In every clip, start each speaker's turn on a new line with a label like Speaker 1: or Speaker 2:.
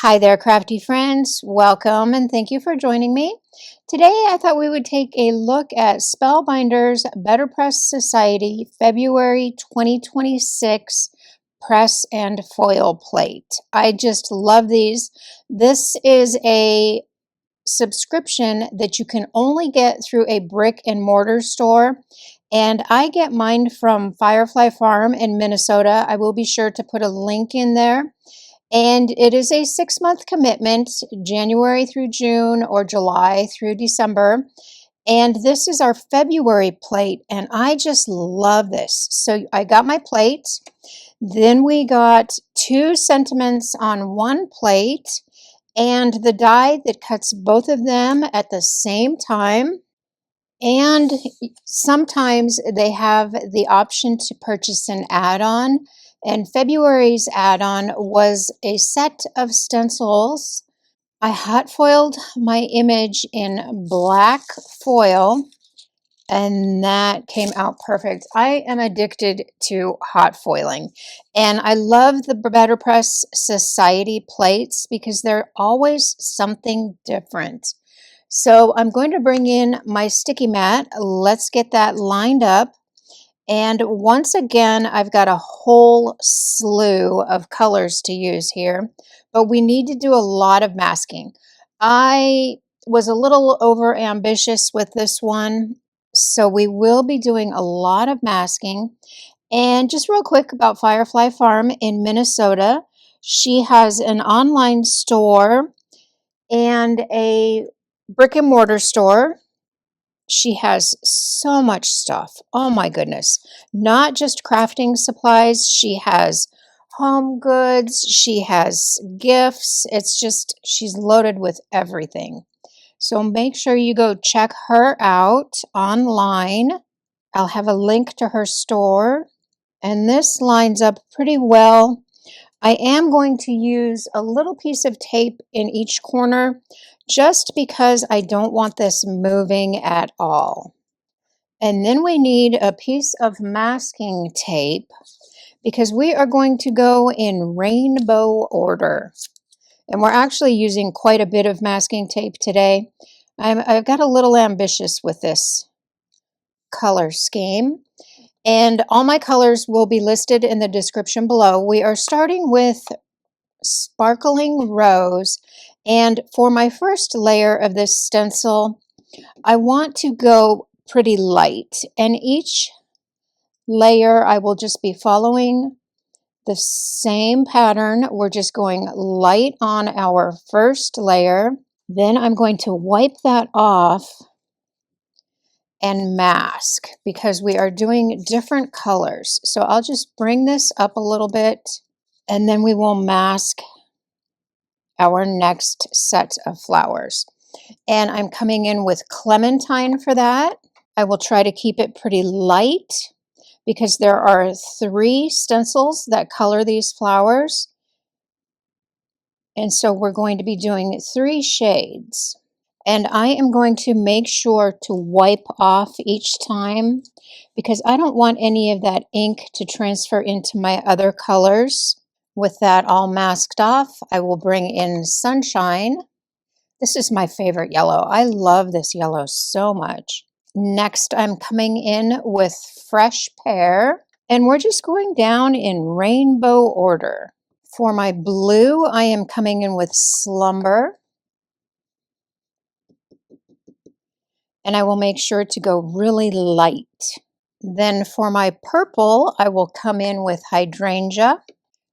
Speaker 1: Hi there, crafty friends. Welcome and thank you for joining me. Today, I thought we would take a look at Spellbinders Betterpress Society February 2026 press and foil plate. I just love these. This is a subscription that you can only get through a brick and mortar store. And I get mine from Firefly Farm in Minnesota. I will be sure to put a link in there. And it is a 6-month commitment, January through June or July through December. And this is our February plate, and I just love this. So I got my plate. Then we got 2 sentiments on one plate and the die that cuts both of them at the same time. And sometimes they have the option to purchase an add-on. And February's add-on was a set of stencils. I hot foiled my image in black foil, and that came out perfect. I am addicted to hot foiling, and I love the Betterpress Society plates because they're always something different. So I'm going to bring in my sticky mat. Let's get that lined up. And once again, I've got a whole slew of colors to use here, but we need to do a lot of masking. I was a little over ambitious with this one, so we will be doing a lot of masking. And just real quick about Firefly Farm in Minnesota, she has an online store and a brick and mortar store. She has so much stuff. Oh my goodness. Not just crafting supplies. She has home goods. She has gifts. It's just, she's loaded with everything. So make sure you go check her out online. I'll have a link to her store. And this lines up pretty well. I am going to use a little piece of tape in each corner just because I don't want this moving at all. And then we need a piece of masking tape because we are going to go in rainbow order. And we're actually using quite a bit of masking tape today. I've got a little ambitious with this color scheme. And all my colors will be listed in the description below. We are starting with Sparkling Rose. And for my first layer of this stencil, I want to go pretty light. And each layer, I will just be following the same pattern. We're just going light on our first layer. Then I'm going to wipe that off and mask because we are doing different colors. So I'll just bring this up a little bit and then we will mask our next set of flowers. And I'm coming in with Clementine for that. I will try to keep it pretty light because there are 3 stencils that color these flowers. And so we're going to be doing 3 shades. And I am going to make sure to wipe off each time because I don't want any of that ink to transfer into my other colors. With that all masked off, I will bring in Sunshine. This is my favorite yellow. I love this yellow so much. Next, I'm coming in with Fresh Pear, and we're just going down in rainbow order. For my blue, I am coming in with Slumber. And I will make sure to go really light. Then for my purple, I will come in with Hydrangea.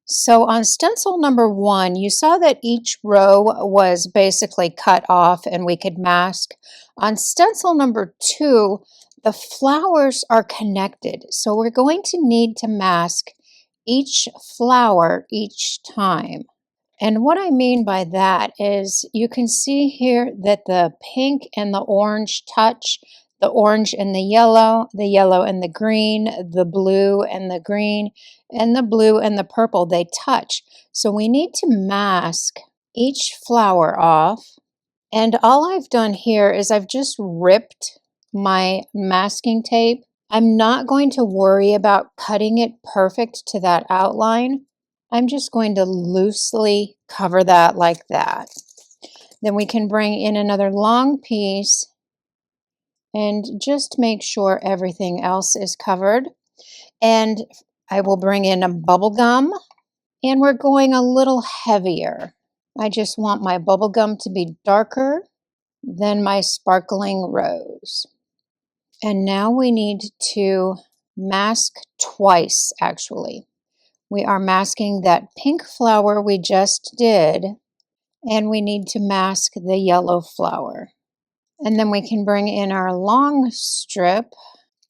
Speaker 1: So on stencil number 1, you saw that each row was basically cut off and we could mask. On stencil number 2, the flowers are connected. So we're going to need to mask each flower each time. And what I mean by that is you can see here that the pink and the orange touch, the orange and the yellow and the green, the blue and the green, and the blue and the purple, they touch. So we need to mask each flower off. And all I've done here is I've just ripped my masking tape. I'm not going to worry about cutting it perfect to that outline. I'm just going to loosely cover that like that. Then we can bring in another long piece and just make sure everything else is covered. And I will bring in a bubble gum, and we're going a little heavier. I just want my bubble gum to be darker than my sparkling rose. And now we need to mask twice, actually. We are masking that pink flower we just did, and we need to mask the yellow flower. And then we can bring in our long strip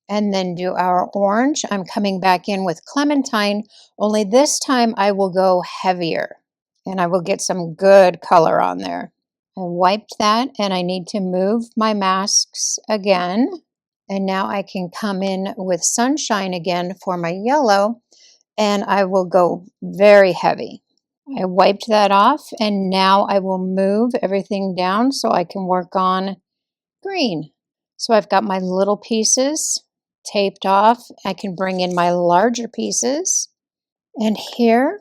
Speaker 1: and then do our orange. I'm coming back in with clementine, only this time I will go heavier and I will get some good color on there. I wiped that and I need to move my masks again. And now I can come in with sunshine again for my yellow, and I will go very heavy. I wiped that off, and now I will move everything down so I can work on green. So I've got my little pieces taped off. I can bring in my larger pieces. And here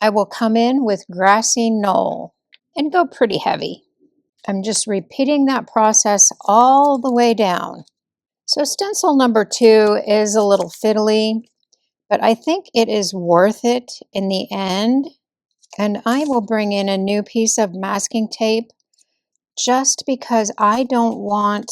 Speaker 1: I will come in with grassy knoll and go pretty heavy. I'm just repeating that process all the way down. So stencil number 2 is a little fiddly, but I think it is worth it in the end. And I will bring in a new piece of masking tape just because I don't want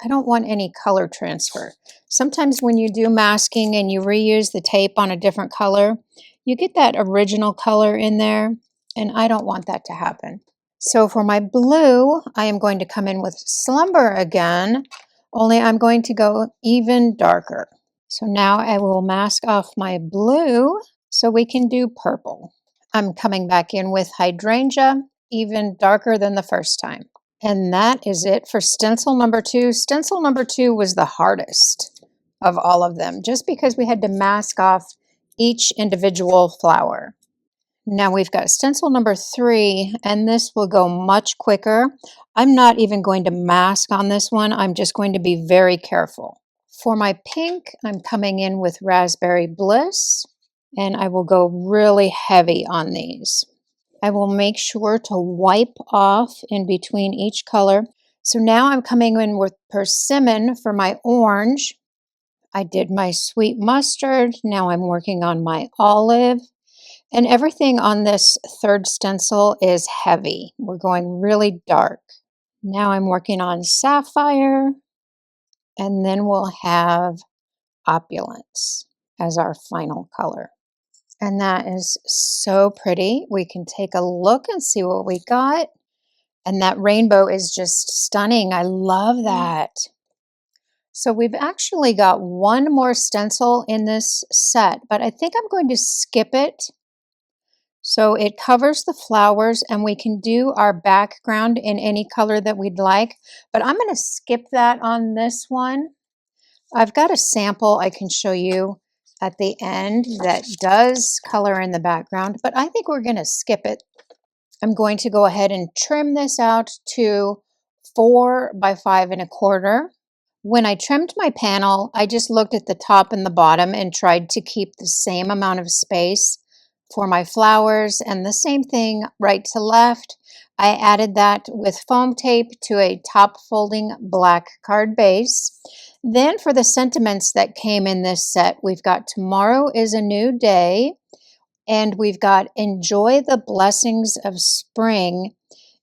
Speaker 1: any color transfer. Sometimes when you do masking and you reuse the tape on a different color, you get that original color in there, and I don't want that to happen. So for my blue, I am going to come in with Slumber again, only I'm going to go even darker. So now I will mask off my blue so we can do purple. I'm coming back in with Hydrangea, even darker than the first time. And that is it for stencil number 2. Stencil number 2 was the hardest of all of them, just because we had to mask off each individual flower. Now we've got stencil number 3, and this will go much quicker. I'm not even going to mask on this one. I'm just going to be very careful. For my pink, I'm coming in with Raspberry Bliss, and I will go really heavy on these. I will make sure to wipe off in between each color. So now I'm coming in with Persimmon for my orange. I did my sweet mustard. Now I'm working on my olive. And everything on this third stencil is heavy. We're going really dark. Now I'm working on sapphire, and then we'll have opulence as our final color. And that is so pretty. We can take a look and see what we got. And that rainbow is just stunning. I love that. So we've actually got one more stencil in this set, but I think I'm going to skip it. So it covers the flowers, and we can do our background in any color that we'd like, but I'm going to skip that on this one. I've got a sample I can show you at the end that does color in the background, but I think we're going to skip it. I'm going to go ahead and trim this out to 4 by 5 1/4. When I trimmed my panel, I just looked at the top and the bottom and tried to keep the same amount of space for my flowers, and the same thing right to left. I added that with foam tape to a top folding black card base. Then for the sentiments that came in this set, we've got Tomorrow is a New Day, and we've got Enjoy the Blessings of Spring.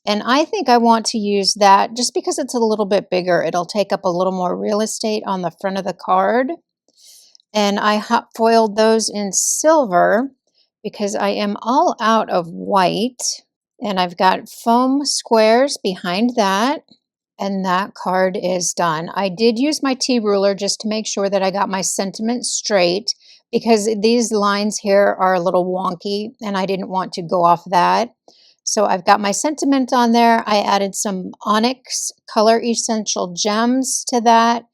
Speaker 1: And I think I want to use that just because it's a little bit bigger. It'll take up a little more real estate on the front of the card. And I hot foiled those in silver because I am all out of white. And I've got foam squares behind that. And that card is done. I did use my T-ruler just to make sure that I got my sentiment straight, because these lines here are a little wonky and I didn't want to go off that. So I've got my sentiment on there. I added some Onyx Color Essential Gems to that,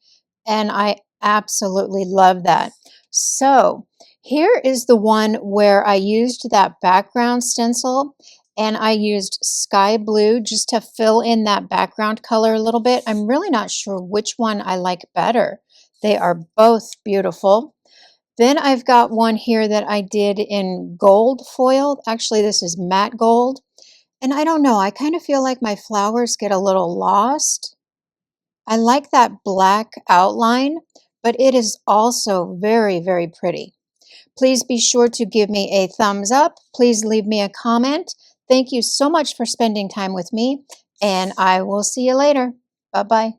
Speaker 1: and I absolutely love that. So here is the one where I used that background stencil, and I used sky blue just to fill in that background color a little bit. I'm really not sure which one I like better. They are both beautiful. Then I've got one here that I did in gold foil. Actually, this is matte gold. And I don't know, I kind of feel like my flowers get a little lost. I like that black outline, but it is also very, very pretty. Please be sure to give me a thumbs up. Please leave me a comment. Thank you so much for spending time with me, and I will see you later. Bye-bye.